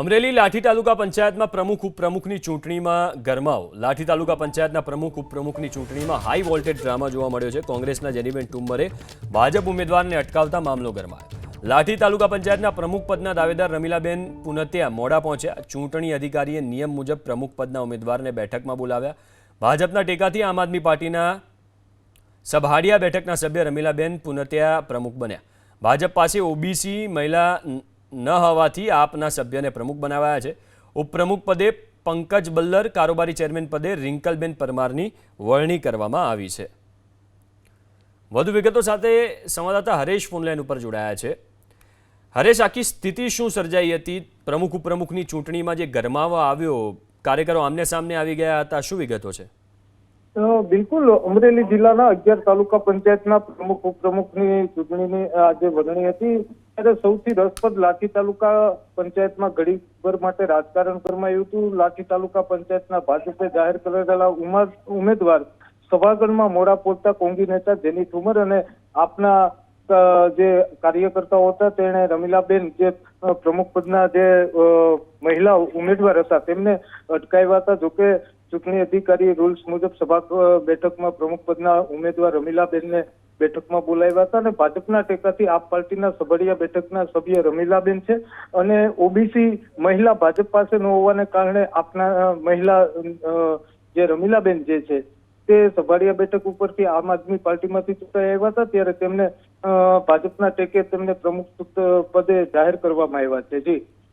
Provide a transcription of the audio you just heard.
અમરેલી લાઠી તાલુકા પંચાયતમાં પ્રમુખ ઉપપ્રમુખની ચૂંટણીમાં ગરમાવો. લાઠી તાલુકા પંચાયતના પ્રમુખ ઉપપ્રમુખની ચૂંટણીમાં હાઈ વોલ્ટેજ ડ્રામા જોવા મળ્યો છે. કોંગ્રેસના જેનીબેન ટુમ્મરે ભાજપ ઉમેદવારને અટકાવતા મામલો ગરમાયો. લાઠી તાલુકા પંચાયતના પ્રમુખ પદના દાવેદાર રમીલાબેન પુનતિયા મોડા પહોંચ્યા. ચૂંટણી અધિકારીએ નિયમ મુજબ પ્રમુખ પદના ઉમેદવારને બેઠકમાં બોલાવ્યા. ભાજપના ટેકાથી આમ આદમી પાર્ટીના સભાડિયા બેઠકના સભ્ય રમીલાબેન પુનતિયા પ્રમુખ બન્યા. ભાજપ પાસે ઓબીસી મહિલા ન હોવાથી આપના સભ્યને પ્રમુખ બનાવાયા છે. ઉપપ્રમુખ પદે પંકજ બલ્લર, કારોબારી ચેરમેન પદે રિંકલબેન પરમારની વરણી કરવામાં આવી છે. વધુ વિગતો સાથે સંવાદદાતા હરેશ ફોનલાઈન ઉપર જોડાયા છે. હરેશ, આખી સ્થિતિ શું સર્જાઈ હતી? પ્રમુખ ઉપપ્રમુખની ચૂંટણીમાં જે ગરમાવો આવ્યો, કાર્યકરો આમને સામને આવી ગયા હતા, શું વિગતો છે? બિલકુલ, અમરેલી જિલ્લાના 11 તાલુકા પંચાયતના પ્રમુખ ઉપપ્રમુખની ચૂંટણીની આજે વરણી હતી. ત્યારે સૌથી રસપ્રદ લાઠી તાલુકા પંચાયતમાં ઘડીભર માટે રાજકારણ ગરમાયું હતું. લાઠી તાલુકા પંચાયતના ભાજપે જાહેર કરેલા ઉમેદવાર સભાગઢમાં મોડા પહોંચતા કોંગી નેતા જેની ઠુમર અને આપના જે કાર્યકર્તાઓ હતા તેણે રમીલાબેન, જે પ્રમુખ પદના જે મહિલા ઉમેદવાર હતા, તેમને અટકાવ્યા હતા. જોકે ચૂંટણી અધિકારી રૂલ્સ મુજબ સભા બેઠકમાં પ્રમુખ પદના ઉમેદવાર રમીલાબેનને બેઠકમાં બોલાવ્યા હતા અને ભાજપના ટેકાથી આપ પાર્ટીના સભાડિયા બેઠકના સભ્ય રમીલાબેન છે અને ઓબીસી મહિલા ભાજપ પાસે ન હોવાને કારણે આપના મહિલા જે રમીલાબેન જે છે તે સભાડિયા બેઠક ઉપરથી આમ આદમી પાર્ટીમાંથી ચૂંટાઈ આવ્યા હતા. ત્યારે તેમને ભાજપના ટેકે તેમને પ્રમુખ પદે જાહેર કરવામાં આવ્યા છે. જી